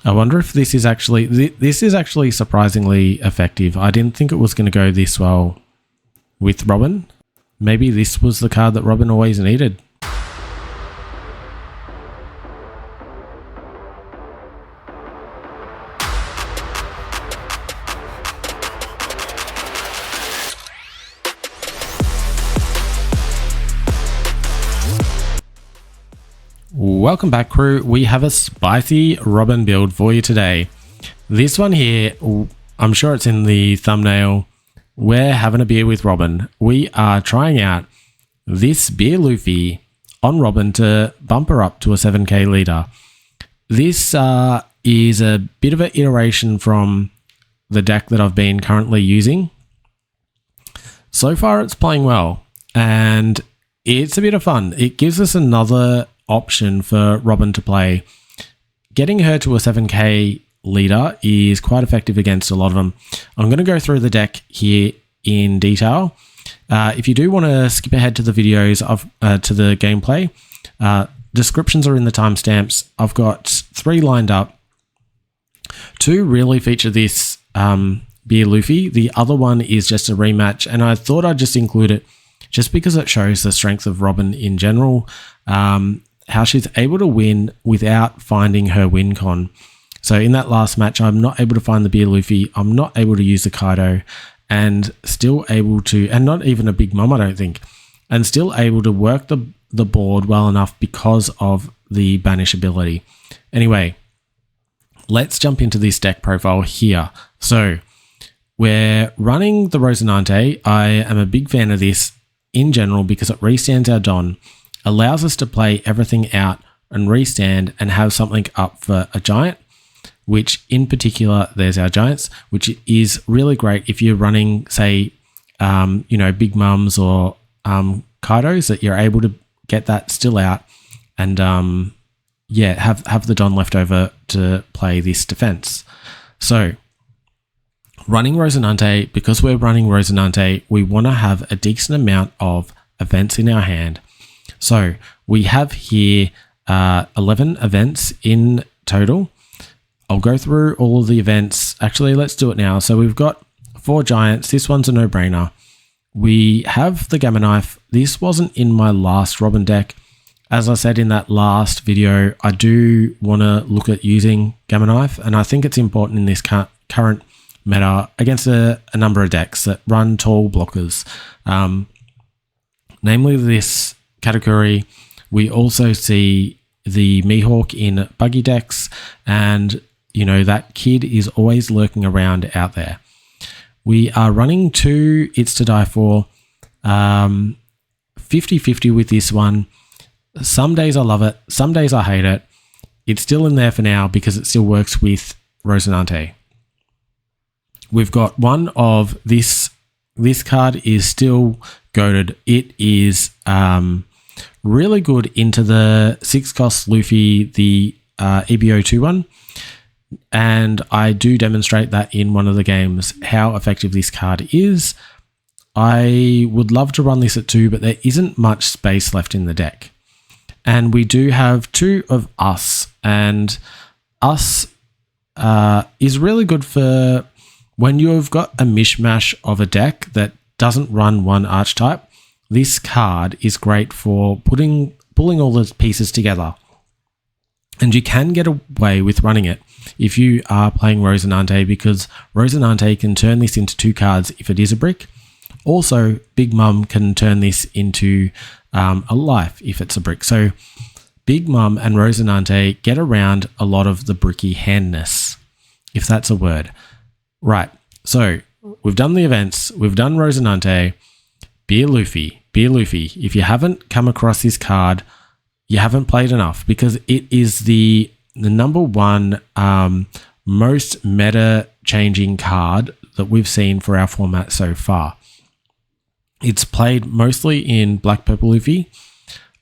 I wonder if this is actually surprisingly effective. I didn't think it was going to go this well with Robin. Maybe this was the card that Robin always needed. Welcome back, crew. We have a spicy Robin build for you today. This one here, I'm sure it's in the thumbnail. We're having a beer with Robin. We are trying out this beer Luffy on Robin to bump her up to a 7k leader. This is a bit of an iteration from the deck that I've been currently using. So far, it's playing well, and it's a bit of fun. It gives us another option for Robin to play. Getting her to a 7k leader is quite effective against a lot of them. I'm going to go through the deck here in detail. If you do want to skip ahead to the videos to the gameplay, descriptions are in the timestamps. I've got 3 lined up. 2 really feature this beer Luffy. The other one is just a rematch, and I thought I'd just include it just because it shows the strength of Robin in general. How she's able to win without finding her win con. So in that last match, I'm not able to find the beer Luffy. I'm not able to use the Kaido, and still able to, and not even a Big Mom, I don't think, and still able to work the board well enough because of the banish ability. Anyway, let's jump into this deck profile here. So we're running the Rosinante. I am a big fan of this in general because it restands our Don, allows us to play everything out and restand and have something up for a giant, which in particular, there's our giants, which is really great if you're running, say, Big Mums or Kaidos, that you're able to get that still out and have the Don left over to play this defense. So running Rosinante, because we're running Rosinante, we want to have a decent amount of events in our hand. So we have here 11 events in total. I'll go through all of the events. Actually, let's do it now. So we've got 4 giants. This one's a no-brainer. We have the Gamma Knife. This wasn't in my last Robin deck. As I said in that last video, I do want to look at using Gamma Knife, and I think it's important in this current meta against a number of decks that run tall blockers. Namely this category. We also see the Mihawk in Buggy decks, and that kid is always lurking around out there. We are running 2 It's to Die For, 50-50 with this one. Some days I love it, some days I hate it. It's still in there for now because it still works with Rosinante. We've got one of this card is still goated. It is really good into the 6-cost Luffy, the EBO2 one. And I do demonstrate that in one of the games, how effective this card is. I would love to run this at 2, but there isn't much space left in the deck. And we do have 2 of Us, and Us is really good for when you've got a mishmash of a deck that doesn't run one archetype. This card is great for pulling all the pieces together. And you can get away with running it if you are playing Rosinante, because Rosinante can turn this into 2 cards if it is a brick. Also, Big Mum can turn this into a life if it's a brick. So Big Mum and Rosinante get around a lot of the bricky handness, if that's a word. Right, so we've done the events, we've done Rosinante. Beer Luffy. If you haven't come across this card, you haven't played enough, because it is the number 1 most meta changing card that we've seen for our format so far. It's played mostly in Black Purple Luffy.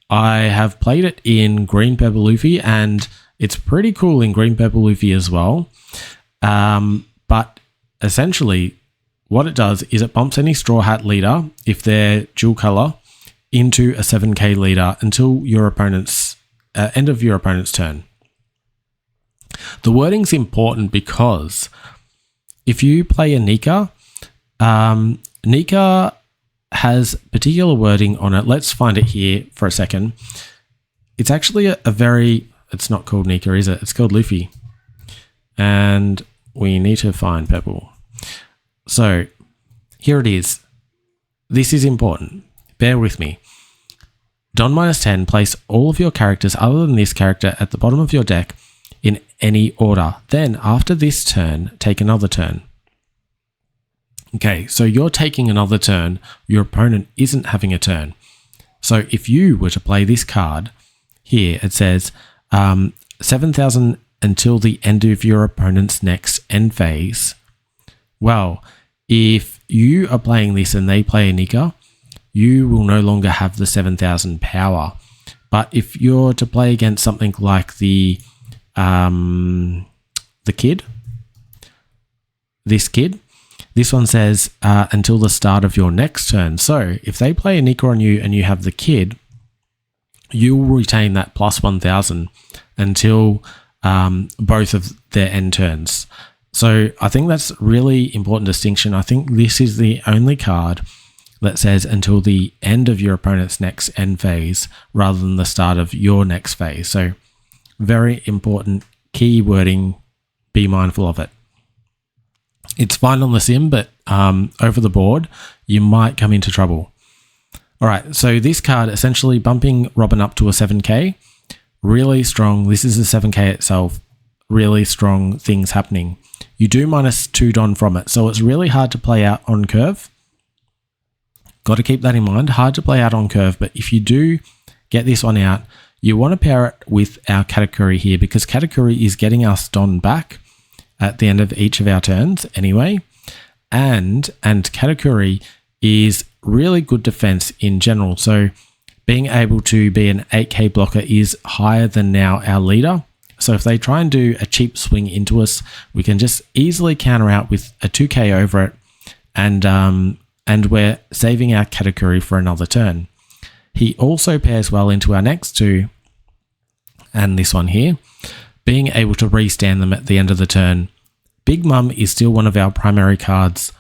I have played it in Green Purple Luffy, and it's pretty cool in Green Purple Luffy as well. But essentially, what it does is it bumps any Straw Hat leader, if they're dual color, into a 7k leader until your opponent's end of your opponent's turn. The wording's important because if you play a Nika, Nika has particular wording on it. Let's find it here for a second. It's actually it's not called Nika, is it? It's called Luffy. And we need to find Pebble. So here it is. This is important. Bear with me. Don -10, place all of your characters other than this character at the bottom of your deck in any order. Then after this turn, take another turn. Okay, so you're taking another turn. Your opponent isn't having a turn. So if you were to play this card, here it says 7,000 until the end of your opponent's next end phase. Well, if you are playing this and they play a Nika, you will no longer have the 7,000 power. But if you're to play against something like the kid, this one says until the start of your next turn. So if they play a Nika on you and you have the kid, you will retain that plus 1,000 until both of their end turns. So I think that's really important distinction. I think this is the only card that says until the end of your opponent's next end phase rather than the start of your next phase. So very important key wording. Be mindful of it. It's fine on the sim, but over the board, you might come into trouble. All right, so this card essentially bumping Robin up to a 7k. Really strong. This is a 7k itself. Really strong things happening. You do -2 Don from it, so it's really hard to play out on curve. Got to keep that in mind. Hard to play out on curve, but if you do get this one out, you want to pair it with our Katakuri here because Katakuri is getting us Don back at the end of each of our turns anyway. And Katakuri is really good defense in general. So being able to be an 8k blocker is higher than now our leader. So if they try and do a cheap swing into us, we can just easily counter out with a 2k over it. And we're saving our Katakuri for another turn. He also pairs well into our next two and this one here, being able to restand them at the end of the turn. Big Mum is still one of our primary cards.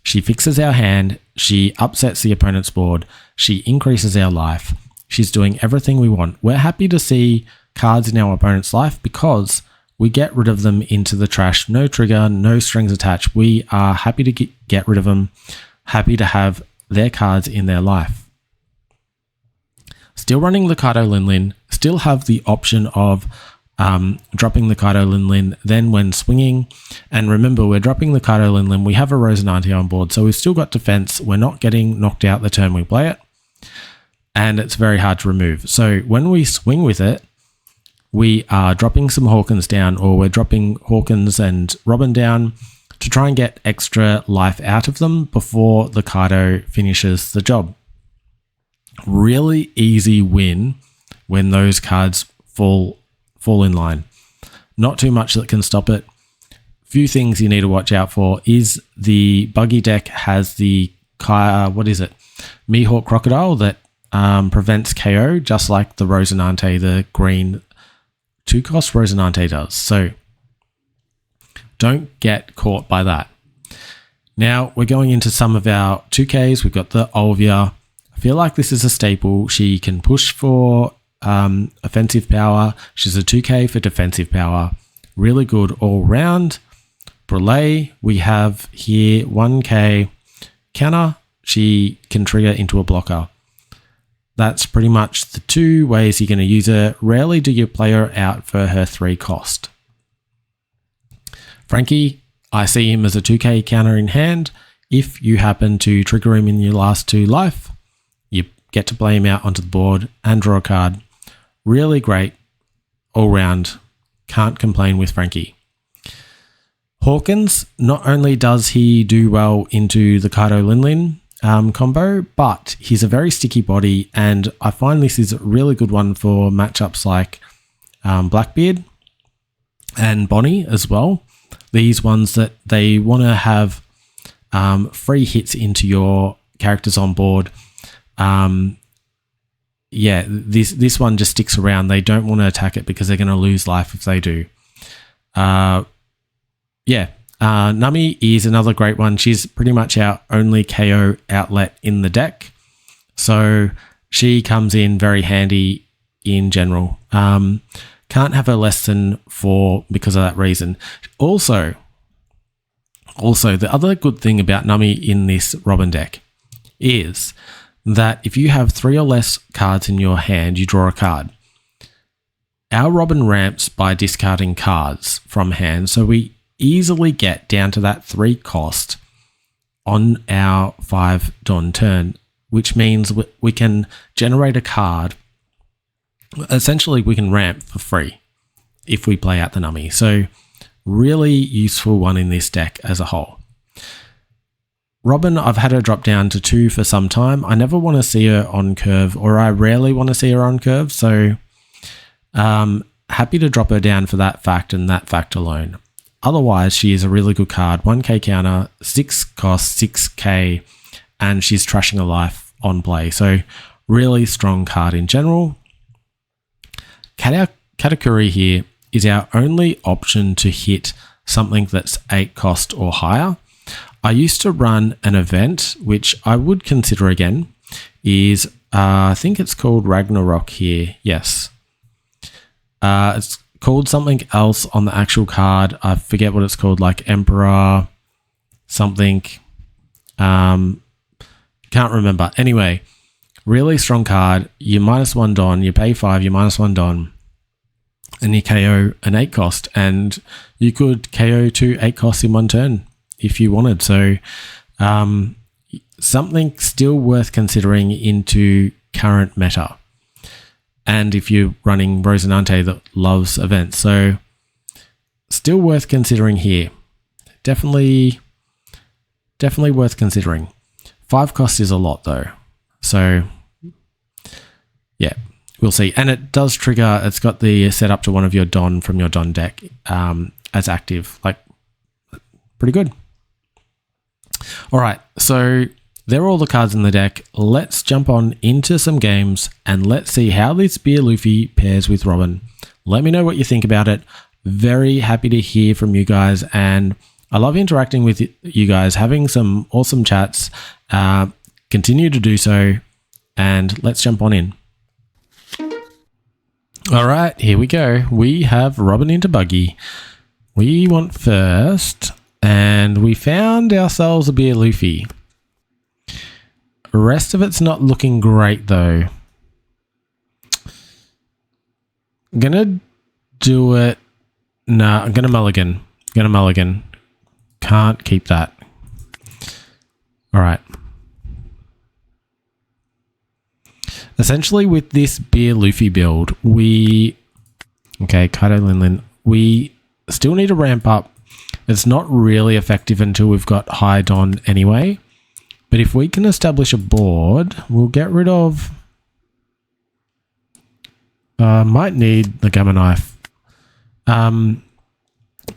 She fixes our hand, she upsets the opponent's board, she increases our life. She's doing everything we want. We're happy to see cards in our opponent's life because we get rid of them into the trash. No trigger, no strings attached. We are happy to get rid of them, happy to have their cards in their life. Still running the Kaido Lin Lin, still have the option of dropping the Kaido Lin Lin then when swinging. And remember, we're dropping the Kaido Lin Lin. We have a Rosinante on board, so we've still got defense. We're not getting knocked out the turn we play it. And it's very hard to remove. So when we swing with it, we are dropping some Hawkins down, or we're dropping Hawkins and Robin down to try and get extra life out of them before the Kaido finishes the job. Really easy win when those cards fall in line. Not too much that can stop it. Few things you need to watch out for is the Buggy deck has the Mihawk Crocodile that prevents KO, just like the Rosinante, the green 2-cost Rosinante does. So don't get caught by that. Now we're going into some of our 2Ks. We've got the Olvia. I feel like this is a staple. She can push for offensive power. She's a 2k for defensive power. Really good all round. Brule, we have here 1k counter. She can trigger into a blocker. That's pretty much the two ways you're going to use her. Rarely do you play her out for her 3 cost. Frankie, I see him as a 2k counter in hand. If you happen to trigger him in your last 2 life, you get to play him out onto the board and draw a card. Really great all round. Can't complain with Frankie. Hawkins, not only does he do well into the Kaido Lin Lin combo, but he's a very sticky body, and I find this is a really good one for matchups like Blackbeard and Bonnie as well. These ones that they want to have free hits into your characters on board. This one just sticks around. They don't want to attack it because they're going to lose life if they do. Nami is another great one. She's pretty much our only KO outlet in the deck. So she comes in very handy in general. Can't have her less than 4 because of that reason. Also, the other good thing about Nami in this Robin deck is that if you have 3 or less cards in your hand, you draw a card. Our Robin ramps by discarding cards from hand, so we easily get down to that 3 cost on our 5 Don turn, which means we can generate a card. Essentially, we can ramp for free if we play out the Nami. So really useful one in this deck as a whole. Robin, I've had her drop down to 2 for some time. I never want to see her on curve, or I rarely want to see her on curve. So happy to drop her down for that fact and that fact alone. Otherwise, she is a really good card. 1k counter, 6 cost, 6k, and she's trashing a life on play. So really strong card in general. Katakuri here is our only option to hit something that's 8 cost or higher. I used to run an event, which I would consider again, is I think it's called Ragnarok here. Yes. It's called something else on the actual card. I forget what it's called, like Emperor something. Can't remember. Anyway, really strong card. You -1 Don, you pay 5, you -1 Don, and you KO an 8 cost, and you could KO 2 8 costs in one turn if you wanted. So something still worth considering into current meta. And if you're running Rosinante that loves events, so still worth considering here. Definitely worth considering. 5 cost is a lot though. So yeah, we'll see. And it does trigger, it's got the setup to one of your Don from your Don deck as active. Like, pretty good. All right, so they're all the cards in the deck. Let's jump on into some games and let's see how this Beer Luffy pairs with Robin. Let me know what you think about it. Very happy to hear from you guys, and I love interacting with you guys, having some awesome chats. Continue to do so, and let's jump on in. All right, here we go. We have Robin into Buggy. We want first, and we found ourselves a Beer Luffy. The rest of it's not looking great though. I'm gonna do it. Nah, I'm gonna mulligan. Can't keep that. All right. Essentially, with this Beer Luffy build, Kaido Lin, we still need to ramp up. It's not really effective until we've got high Don anyway. But if we can establish a board, we'll get rid of... might need the Gamma Knife.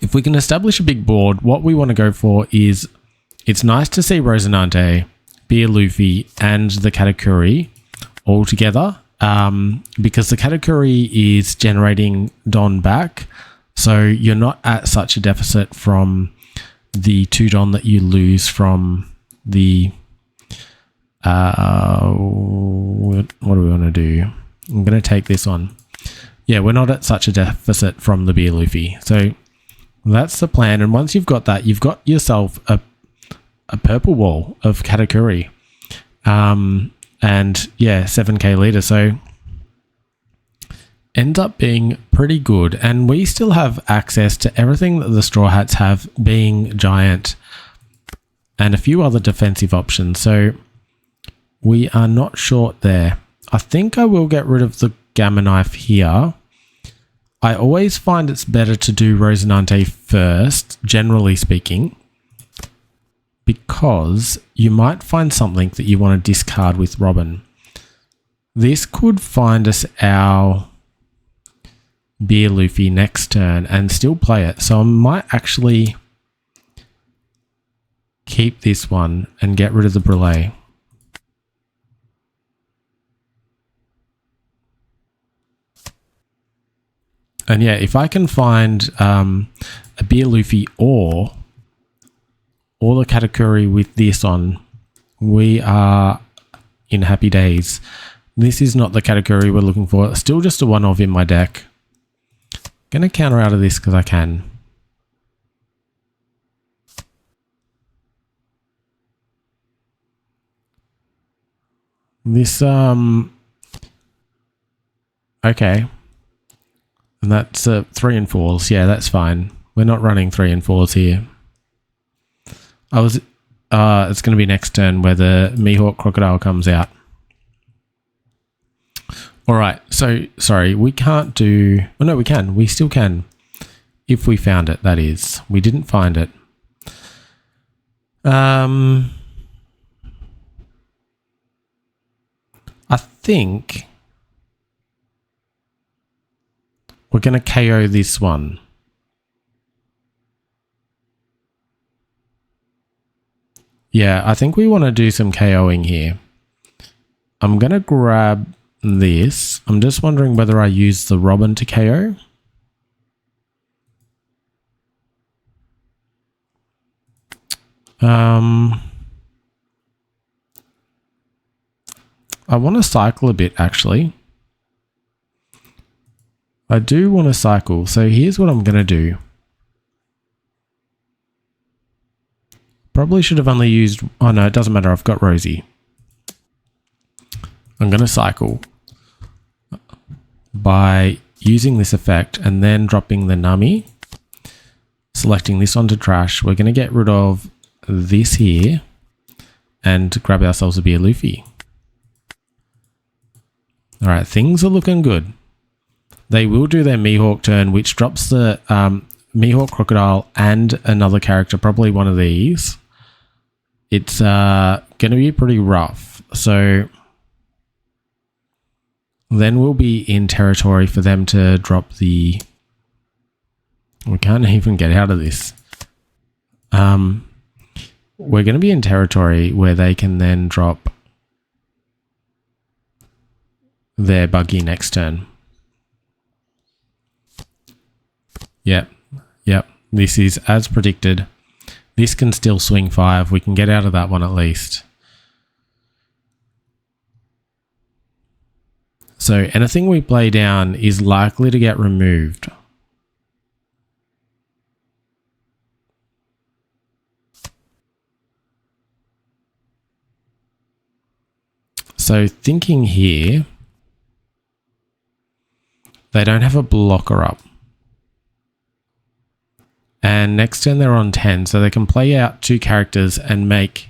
If we can establish a big board, what we want to go for is... It's nice to see Rosinante, Beer Luffy, and the Katakuri all together. Because the Katakuri is generating Don back. So you're not at such a deficit from the 2 Don that you lose from the... what do we want to do? I'm going to take this on. Yeah, we're not at such a deficit from the Beer Luffy. So that's the plan. And once you've got that, you've got yourself a purple wall of Katakuri. And yeah, 7k leader. So ends up being pretty good. And we still have access to everything that the Straw Hats have, being Giant and a few other defensive options. So we are not short there. I think I will get rid of the Gamma Knife here. I always find it's better to do Rosinante first, generally speaking, because you might find something that you want to discard with Robin. This could find us our Beer Luffy next turn and still play it. So I might actually keep this one and get rid of the Brûlée. And yeah, if I can find a beer Luffy or the Katakuri with this on, we are in happy days. This is not the Katakuri we're looking for. Still just a one of in my deck. Gonna counter out of this because I can. This, okay. And that's 3 and 4s. Yeah, that's fine. We're not running 3 and 4s here. It's going to be next turn where the Mihawk Crocodile comes out. All right. So, sorry, we can't do... Oh, no, we can. We still can. If we found it, that is. We didn't find it. I think we're going to KO this one. Yeah, I think we want to do some KOing here. I'm going to grab this. I'm just wondering whether I use the Robin to KO. I want to cycle a bit, actually. I do want to cycle, so here's what I'm going to do. Probably should have only used... Oh no, it doesn't matter, I've got Rosie. I'm going to cycle by using this effect and then dropping the Nami. Selecting this onto trash. We're going to get rid of this here and grab ourselves a beer Luffy. Alright, things are looking good. They will do their Mihawk turn, which drops the Mihawk Crocodile and another character, probably one of these. It's going to be pretty rough. So then we'll be in territory for them to drop the... We can't even get out of this. We're going to be in territory where they can then drop their Buggy next turn. Yep. This is as predicted. This can still swing 5. We can get out of that one at least. So anything we play down is likely to get removed. So thinking here, they don't have a blocker up. And next turn they're on 10, so they can play out 2 characters and make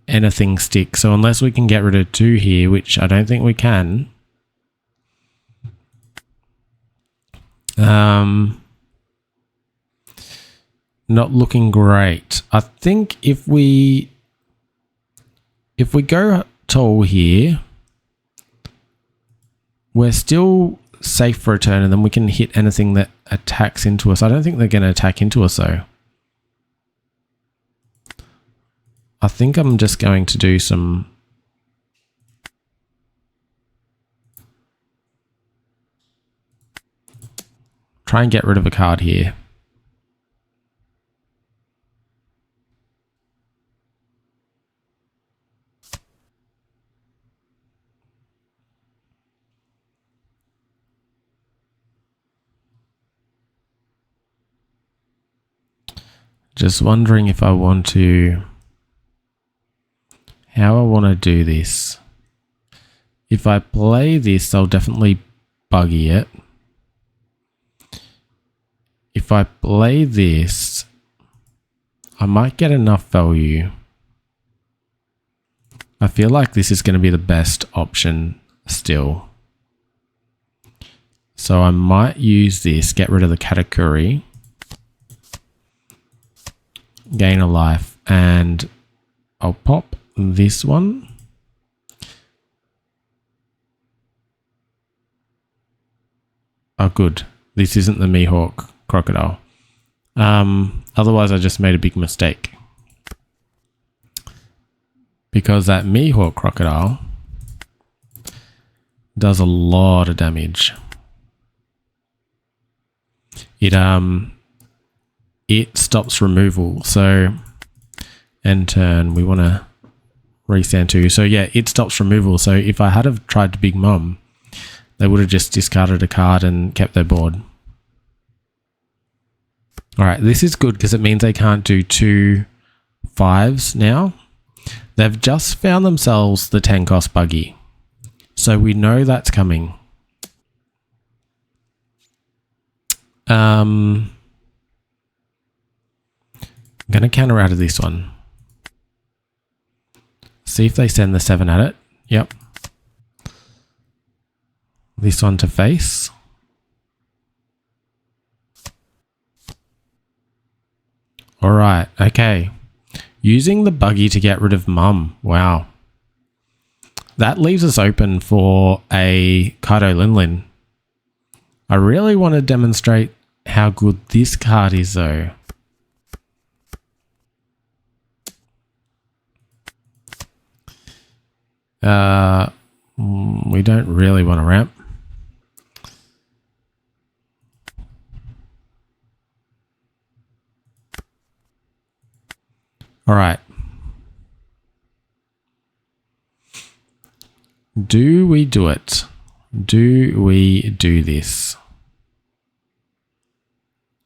anything stick. So unless we can get rid of 2 here, which I don't think we can. Not looking great. I think if we go tall here, we're still safe for a turn, and then we can hit anything that attacks into us. I don't think they're going to attack into us though. I think I'm just going to do some... Try and get rid of a card here. Just wondering if I want to... How I want to do this. If I play this, I'll definitely Buggy it. If I play this, I might get enough value. I feel like this is going to be the best option still. So I might use this, get rid of the Katakuri, gain a life, and I'll pop this one. Oh, good. This isn't the Mihawk Crocodile. Otherwise, I just made a big mistake. Because that Mihawk Crocodile does a lot of damage. it stops removal. So end turn, we want to restand 2. So yeah, it stops removal. So if I had have tried to Big Mom, they would have just discarded a card and kept their board. All right, this is good because it means they can't do 2 5s now. They've just found themselves the 10 cost Buggy. So we know that's coming. I'm going to counter out of this one. See if they send the 7 at it. Yep. This one to face. All right. Okay. Using the Buggy to get rid of Mum. Wow. That leaves us open for a Kaido Linlin. I really want to demonstrate how good this card is though. We don't really want to ramp. All right. Do we do it? Do we do this?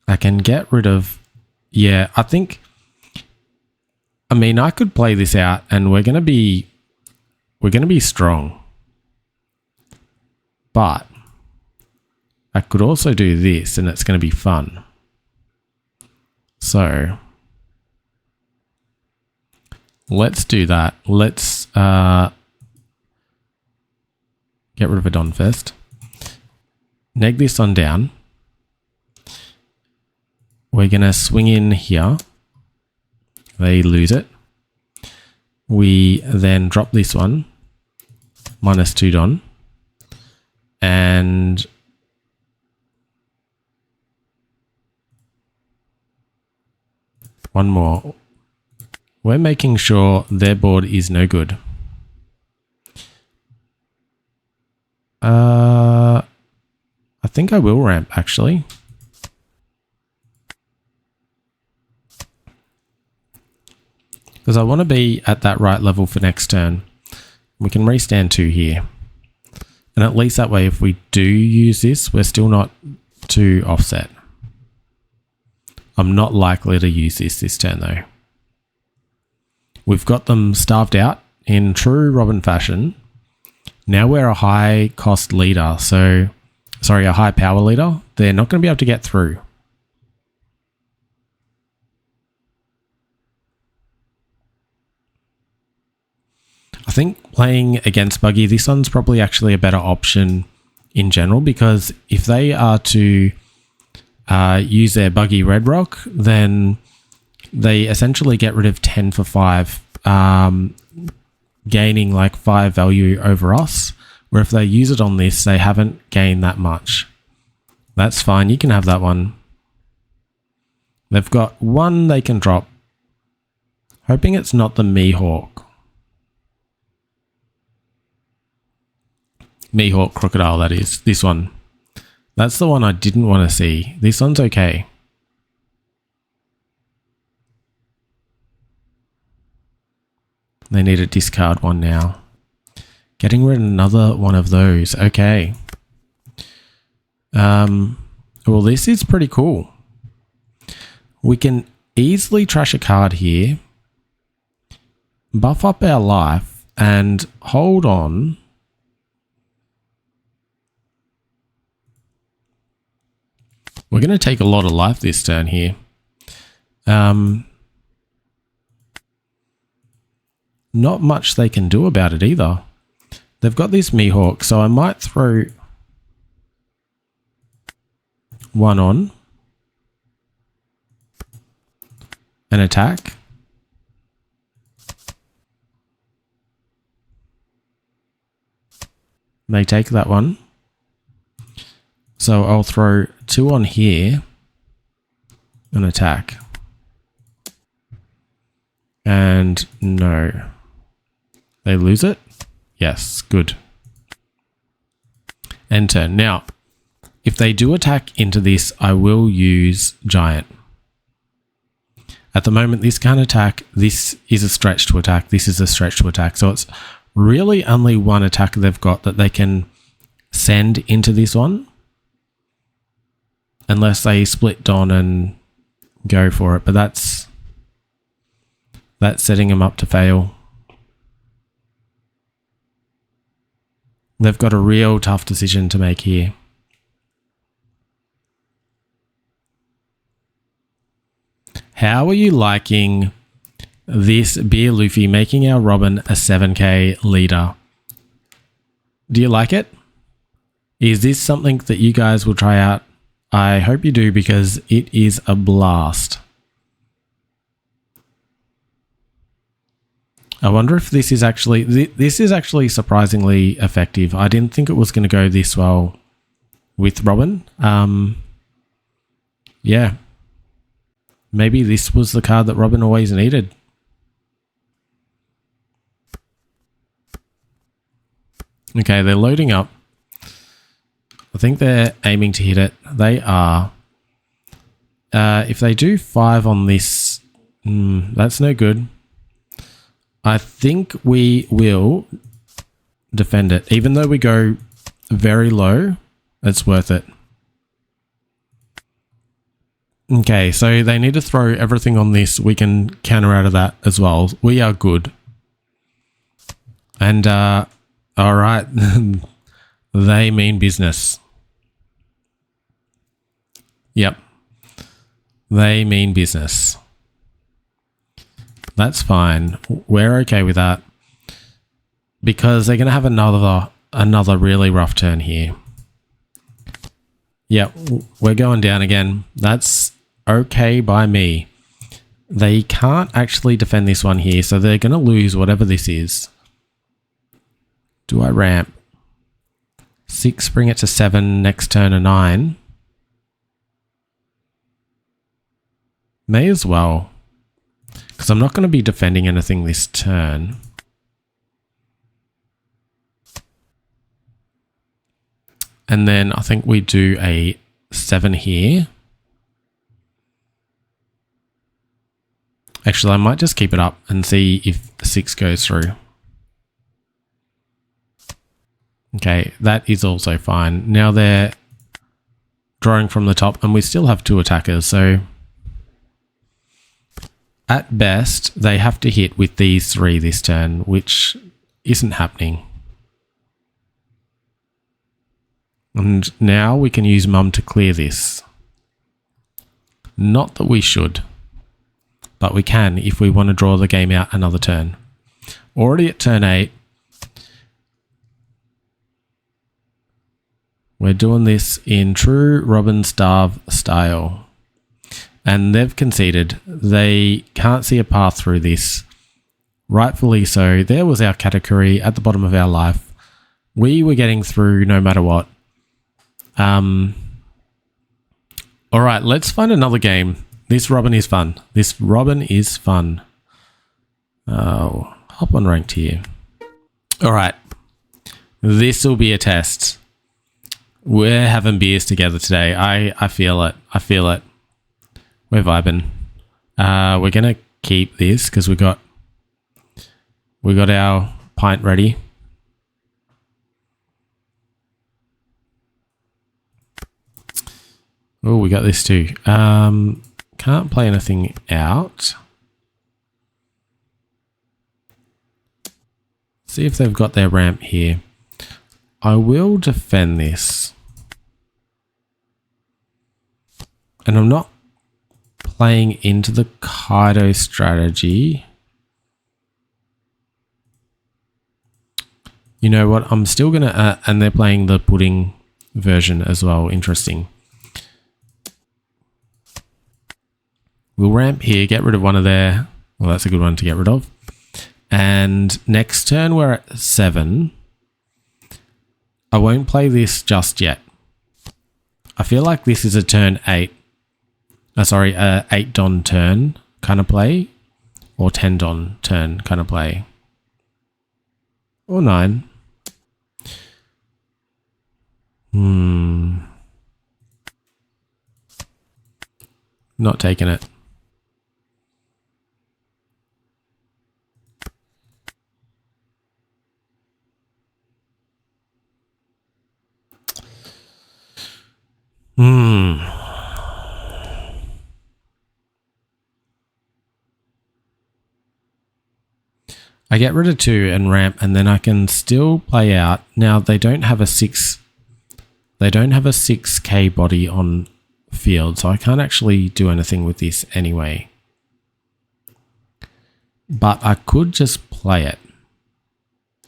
I can get rid of... Yeah, I think... I mean, I could play this out and we're going to be strong. But I could also do this and it's going to be fun. So let's do that. Let's get rid of a Don first. Neg this on down. We're going to swing in here. They lose it. We then drop this one. -2 Don. And one more. We're making sure their board is no good. I think I will ramp actually. Because I want to be at that right level for next turn. We can restand 2 here. And at least that way, if we do use this, we're still not too offset. I'm not likely to use this turn though. We've got them starved out in true Robin fashion. Now we're a high cost leader. So, sorry, a high power leader. They're not going to be able to get through. I think playing against Buggy, this one's probably actually a better option in general, because if they are to use their Buggy Red Rock, then they essentially get rid of 10 for 5, gaining like 5 value over us, where if they use it on this, they haven't gained that much. That's fine, you can have that one. They've got 1 they can drop. Hoping it's not the Mihawk. Mihawk Crocodile, that is. This one. That's the one I didn't want to see. This one's okay. They need to discard 1 now. Getting rid of another one of those. Okay. Well, this is pretty cool. We can easily trash a card here. Buff up our life and hold on. We're going to take a lot of life this turn here. Not much they can do about it either. They've got this Mihawk, so I might throw 1 on. An attack. They take that one. So I'll throw 2 on here. An attack. And no. They lose it? Yes, good. End turn. Now, If they do attack into this, I will use Giant. At the moment, this can't attack. This is a stretch to attack. This is a stretch to attack. So it's really only one attack they've got that they can send into this one. Unless they split Don and go for it. But that's setting them up to fail. They've got a real tough decision to make here. How are you liking this Beer Luffy making our Robin a 7k leader? Do you like it? Is this something that you guys will try out? I hope you do, because it is a blast. I wonder if this is actually surprisingly effective. I didn't think it was going to go this well with Robin. Yeah. Maybe this was the card that Robin always needed. Okay, they're loading up. I think they're aiming to hit it. They are. If they do 5 on this, that's no good. I think we will defend it. Even though we go very low, it's worth it. Okay, so they need to throw everything on this. We can counter out of that as well. We are good. And, all right. They mean business. Yep. They mean business. That's fine. We're okay with that. Because they're going to have another really rough turn here. Yep, we're going down again. That's okay by me. They can't actually defend this one here, so they're going to lose whatever this is. Do I ramp? 6, bring it to 7, next turn a 9. May as well. Because I'm not going to be defending anything this turn. And then I think we do a 7 here. Actually, I might just keep it up and see if 6 goes through. Okay, that is also fine. Now they're drawing from the top and we still have 2 attackers, so at best they have to hit with these 3 this turn, which isn't happening. And now we can use Mum to clear this. Not that we should, but we can if we want to draw the game out another turn. Already at turn 8. We're doing this in true Robin Starve style. And they've conceded. They can't see a path through this. Rightfully so. There was our category at the bottom of our life. We were getting through no matter what. All right, let's find another game. This Robin is fun. This Robin is fun. Oh, hop on ranked here. All right, this will be a test. We're having beers together today. I feel it. I feel it. We're vibing. We're gonna keep this because we got our pint ready. Oh, we got this too. Can't play anything out. See if they've got their ramp here. I will defend this. And I'm not playing into the Kaido strategy. You know what? I'm still going to... and they're playing the pudding version as well. Interesting. We'll ramp here, get rid of one of their... Well, that's a good one to get rid of. And next turn, we're at 7. I won't play this just yet. I feel like this is a turn 8. Sorry, 8 Don turn kind of play. Or 10 Don turn kind of play. Or 9. Not taking it. I get rid of 2 and ramp, and then I can still play out. Now they don't have a 6k body on field, so I can't actually do anything with this anyway. But I could just play it.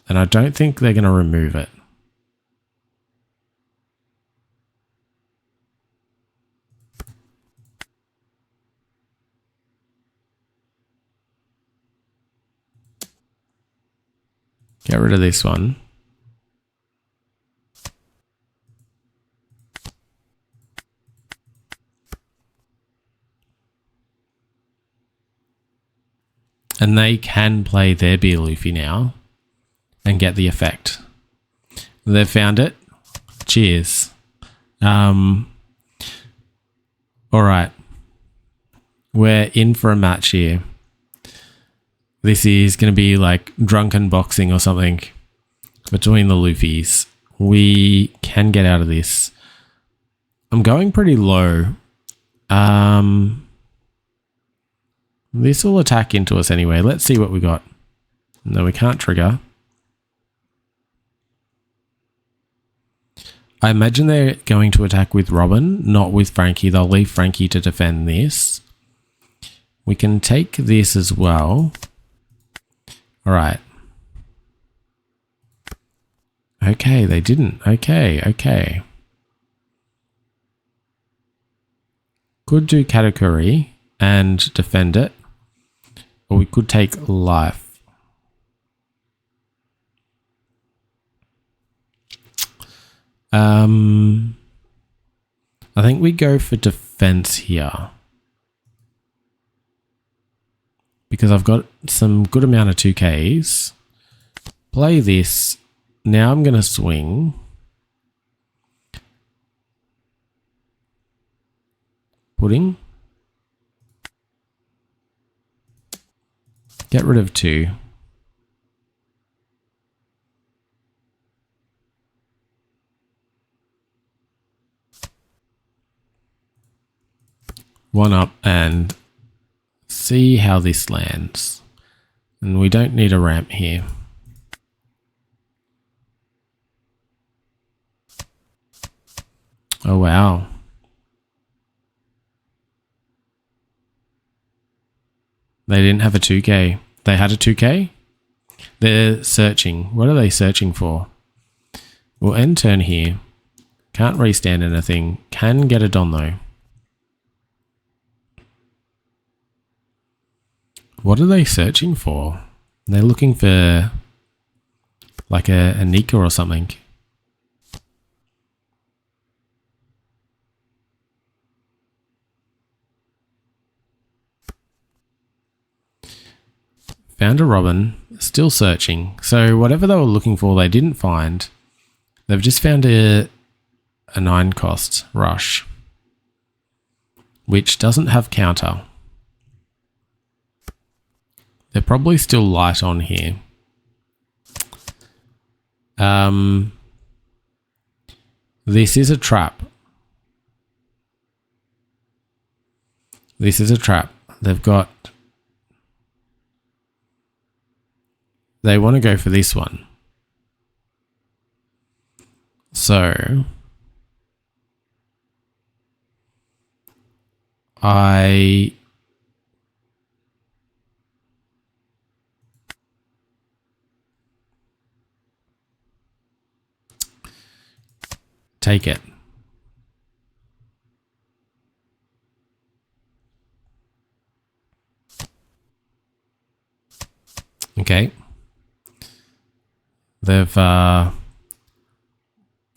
And I don't think they're going to remove it. Get rid of this one. And they can play their Beer Luffy now and get the effect. They've found it. Cheers. All right. We're in for a match here. This is going to be like drunken boxing or something between the Luffys. We can get out of this. I'm going pretty low. This will attack into us anyway. Let's see what we got. No, we can't trigger. I imagine they're going to attack with Robin, not with Frankie. They'll leave Frankie to defend this. We can take this as well. All right. Okay, they didn't. Okay. Could do Katakuri and defend it. Or we could take life. I think we go for defense here. Because I've got some good amount of 2Ks. Play this. Now I'm going to swing. Pudding. Get rid of 2. One up and see how this lands. And we don't need a ramp here. Oh, wow. They didn't have a 2K. They had a 2K? They're searching. What are they searching for? We'll end turn here. Can't restand anything. Can get a Don though. What are they searching for? They're looking for like a Nico or something. Found a Robin, still searching. So whatever they were looking for, they didn't find. They've just found a 9 cost rush, which doesn't have counter. They're probably still light on here. This is a trap. This is a trap. They want to go for this one. So I take it. Okay. They've got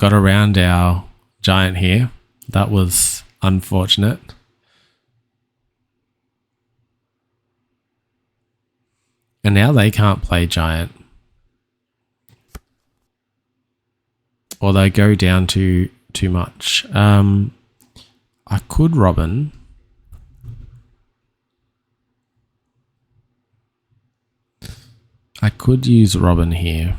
around our giant here. That was unfortunate. And now they can't play giant. Or they go down to too much. I could Robin. I could use Robin here.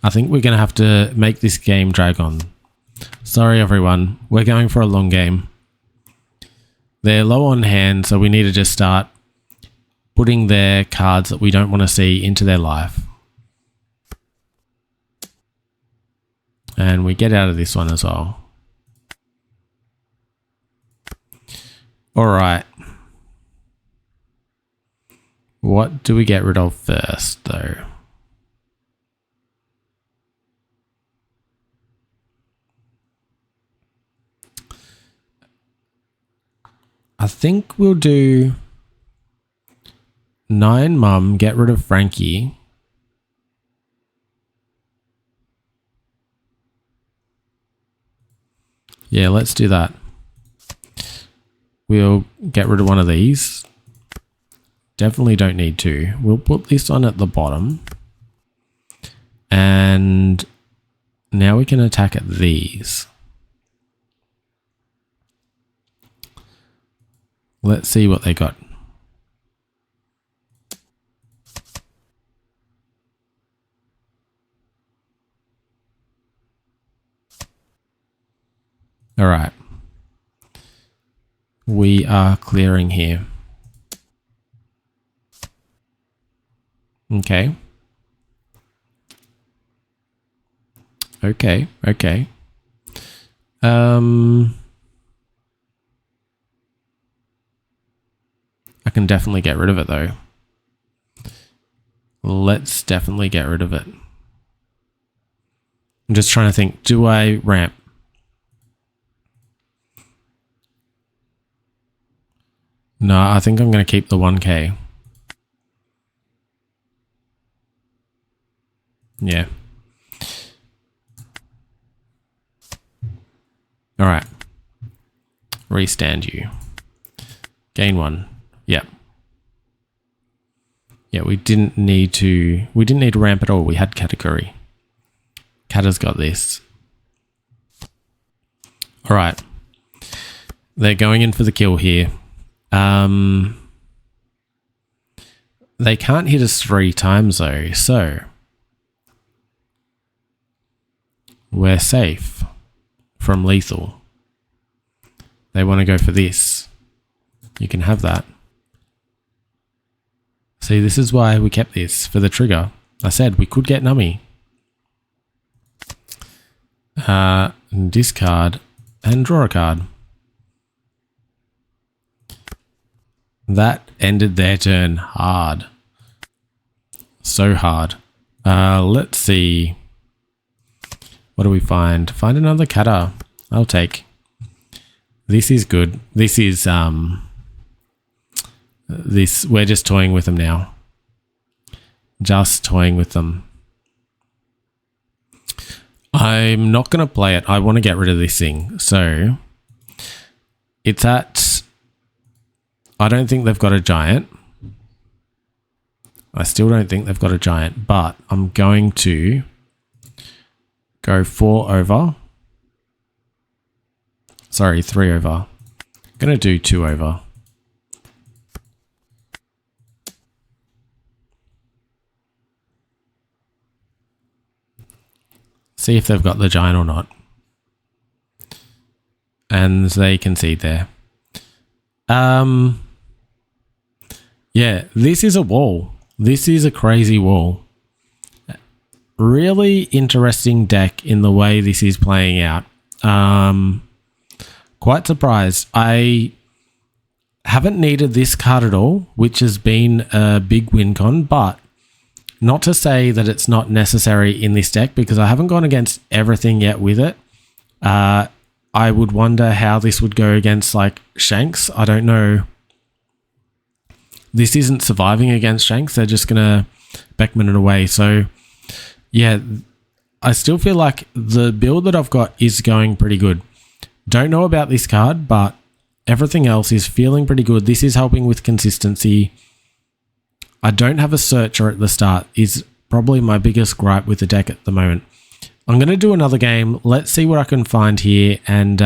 I think we're going to have to make this game drag on. Sorry, everyone. We're going for a long game. They're low on hand, so we need to just start putting their cards that we don't want to see into their life. And we get out of this one as well. Alright. What do we get rid of first, though? I think we'll do 9 Mum, get rid of Frankie. Yeah, let's do that. We'll get rid of one of these. Definitely don't need to. We'll put this on at the bottom. And now we can attack at these. Let's see what they got. All right. We are clearing here. Okay. Okay. I can definitely get rid of it though. Let's definitely get rid of it. I'm just trying to think, do I ramp? No, I think I'm going to keep the 1k. Yeah. All right. Restand you. Gain 1. Yep. Yeah, we didn't need to ramp at all. We had category. Kata's got this. All right. They're going in for the kill here. They can't hit us 3 times though, so we're safe from lethal. They want to go for this. You can have that. See, this is why we kept this for the trigger. I said we could get Nummy. Discard and draw a card. That ended their turn hard. So hard. Let's see. What do we find? Find another Kata. I'll take. This is good. This is we're just toying with them now. Just toying with them. I'm not going to play it. I want to get rid of this thing. So it's at, I don't think they've got a giant. I still don't think they've got a giant, but I'm going to go 4 over. Sorry, 3 over. I'm going to do 2 over. See if they've got the giant or not. And they concede there. Yeah, this is a wall. This is a crazy wall. Really interesting deck in the way this is playing out. Quite surprised. I haven't needed this card at all, which has been a big win con, but not to say that it's not necessary in this deck because I haven't gone against everything yet with it. I would wonder how this would go against like Shanks. I don't know. This isn't surviving against Shanks. They're just going to Beckman it away. So yeah, I still feel like the build that I've got is going pretty good. Don't know about this card, but everything else is feeling pretty good. This is helping with consistency. I don't have a searcher at the start is probably my biggest gripe with the deck at the moment. I'm going to do another game. Let's see what I can find here. And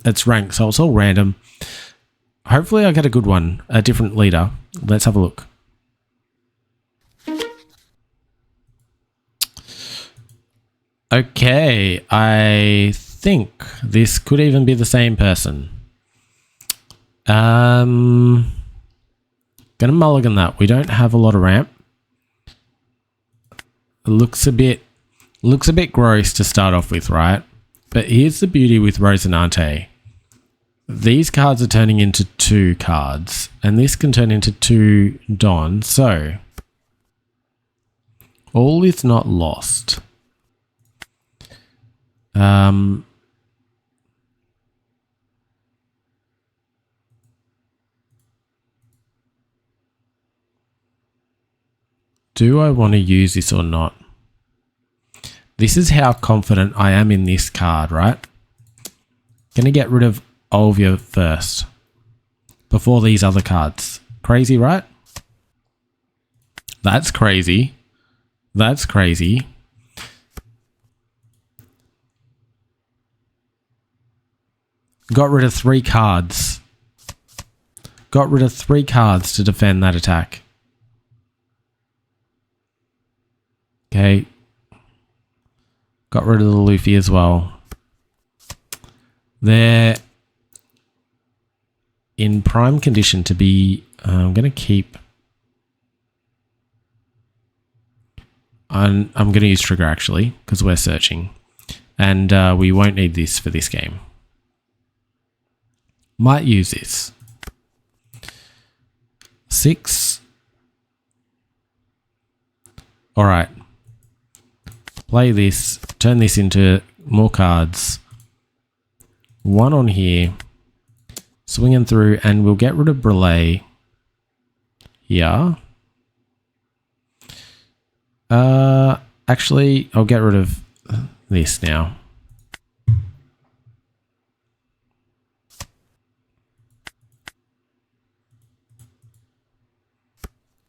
it's ranked, so it's all random. Hopefully I get a good one, a different leader. Let's have a look. Okay, I think this could even be the same person. Gonna mulligan that. We don't have a lot of ramp. It looks a bit gross to start off with, right? But here's the beauty with Rosinante. These cards are turning into 2 cards, and this can turn into 2 Don, so all is not lost. Do I want to use this or not? This is how confident I am in this card, right? Gonna get rid of Olvia first, before these other cards. Crazy, right? That's crazy. That's crazy. Got rid of 3 cards. Got rid of 3 cards to defend that attack. Okay. Got rid of the Luffy as well. They're in prime condition to be... I'm going to keep... I'm going to use Trigger actually, because we're searching. And we won't need this for this game. Might use this. 6. Alright. Play this. Turn this into more cards. 1 on here. Swinging through, and we'll get rid of Brule. Yeah. Actually, I'll get rid of this now.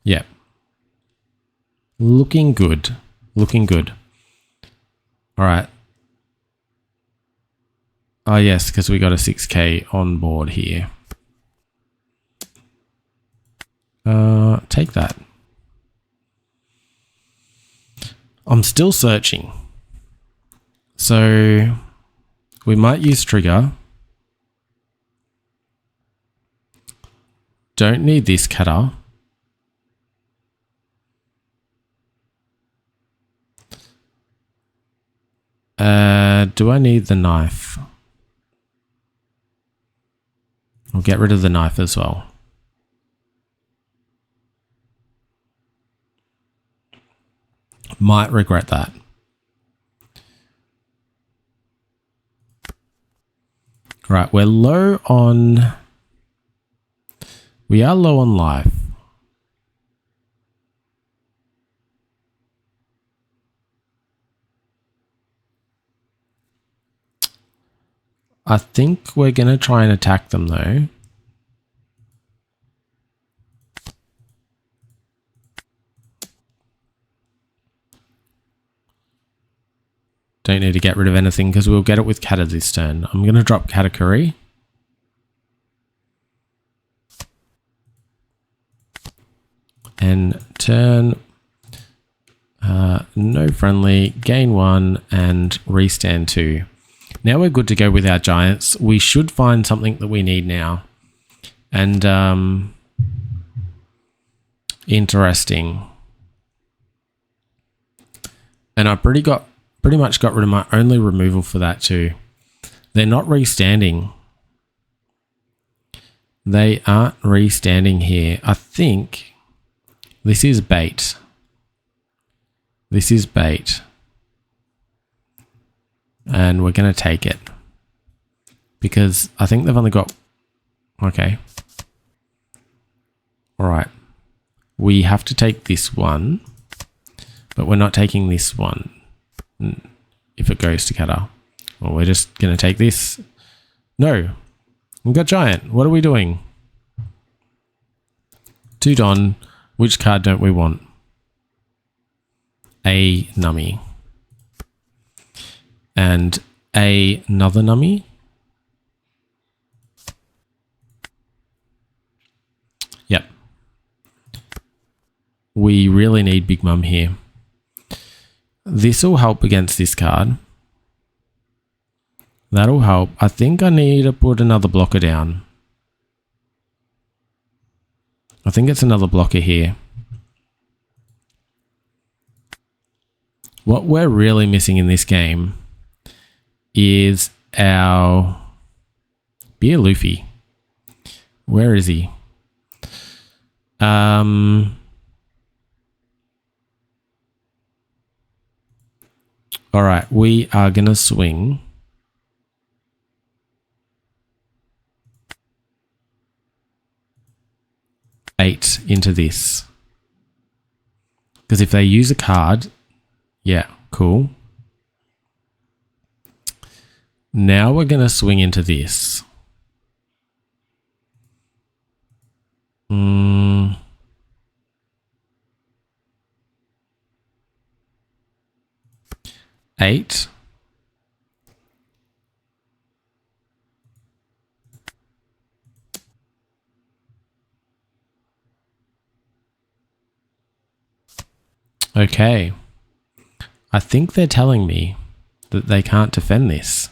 Yeah. Looking good. Looking good. All right. Oh, yes, because we got a 6k on board here. Take that. I'm still searching. So we might use Trigger. Don't need this cutter. Do I need the knife? I'll get rid of the knife as well. Might regret that. Right, we're low on... We are low on life. I think we're going to try and attack them though. Don't need to get rid of anything because we'll get it with Kata this turn. I'm going to drop Katakuri. And turn no friendly, gain 1 and restand 2. Now we're good to go with our giants. We should find something that we need now. And interesting. And I pretty much got rid of my only removal for that too. They're not restanding. They aren't restanding here. I think this is bait. This is bait. And we're going to take it. Because I think they've only got... Okay. Alright. We have to take this one. But we're not taking this one. If it goes to Kata. Well, we're just going to take this. No. We've got giant. What are we doing? 2 Don. Which card don't we want? A Nummy. And another Nummy. Yep. We really need Big Mum here. This will help against this card. That'll help. I think I need to put another blocker down. I think it's another blocker here. What we're really missing in this game is our Beer Luffy. Where is he? All right, we are gonna swing. Eight into this. Because if they use a card, yeah, cool. Now we're gonna swing into this. Eight. Okay. I think they're telling me that they can't defend this.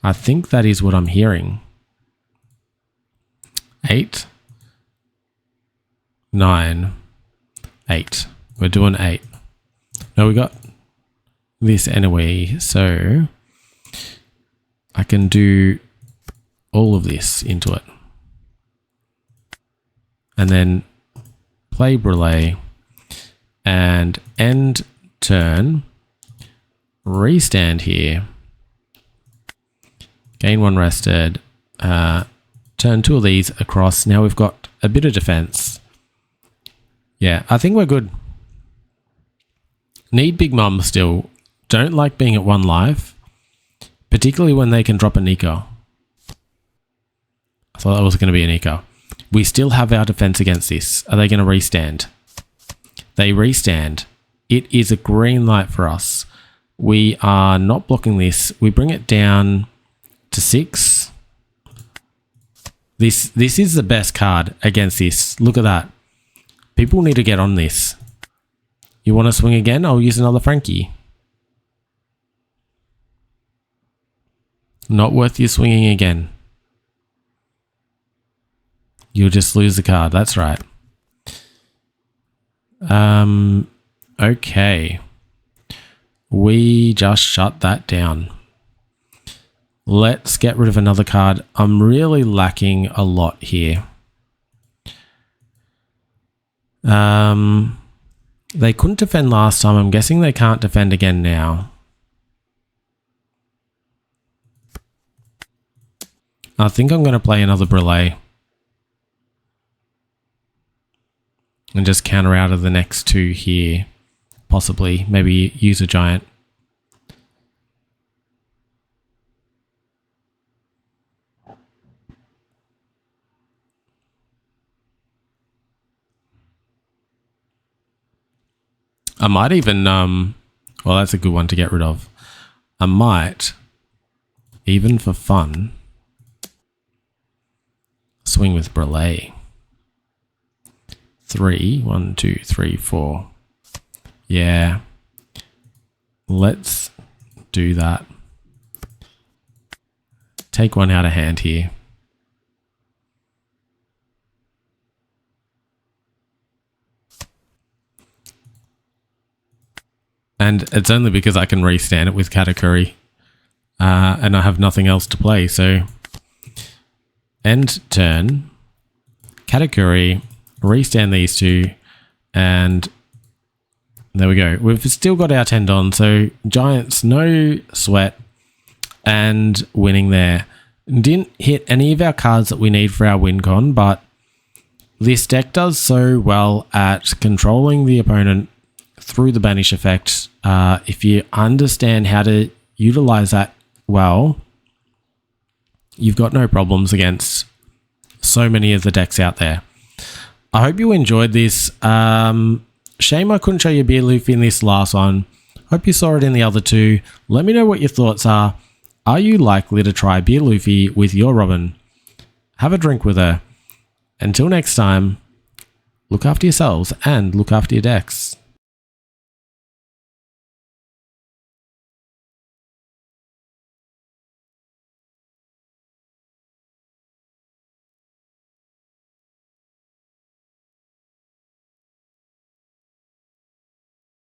I think that is what I'm hearing. 8, 9, 8. We're doing 8. No, we got this anyway, so I can do all of this into it. And then play Brûlée and end turn, restand here, gain 1 rested, turn 2 of these across. Now we've got a bit of defense. Yeah, I think we're good. Need Big Mum still. Don't like being at 1 life, particularly when they can drop a Nico. I thought that was going to be a Nico. We still have our defense against this. Are they going to restand? They restand. It is a green light for us. We are not blocking this. We bring it down to 6. This is the best card against this. Look at that. People need to get on this. You want to swing again? I'll use another Frankie. Not worth you swinging again. You'll just lose the card. That's right. Okay. We just shut that down. Let's get rid of another card. I'm really lacking a lot here. They couldn't defend last time. I'm guessing they can't defend again now. I think I'm going to play another Brûlée. And just counter out of the next 2 here. Possibly. Maybe use a giant. I might even, well, that's a good one to get rid of. I might, even for fun, swing with Brûlée. 3, 1, 2, 3, 4. Yeah. Let's do that. Take 1 out of hand here. And it's only because I can restand it with Katakuri. And I have nothing else to play, so end turn, Katakuri, restand these 2, and there we go. We've still got our Tendon, so Giants, no sweat, and winning there. Didn't hit any of our cards that we need for our win con, but this deck does so well at controlling the opponent through the banish effect. If you understand how to utilize that well, you've got no problems against so many of the decks out there. I hope you enjoyed this. Shame I couldn't show you Beer Luffy in this last one. Hope you saw it in the other 2. Let me know what your thoughts are. Are you likely to try Beer Luffy with your Robin? Have a drink with her. Until next time, look after yourselves and look after your decks.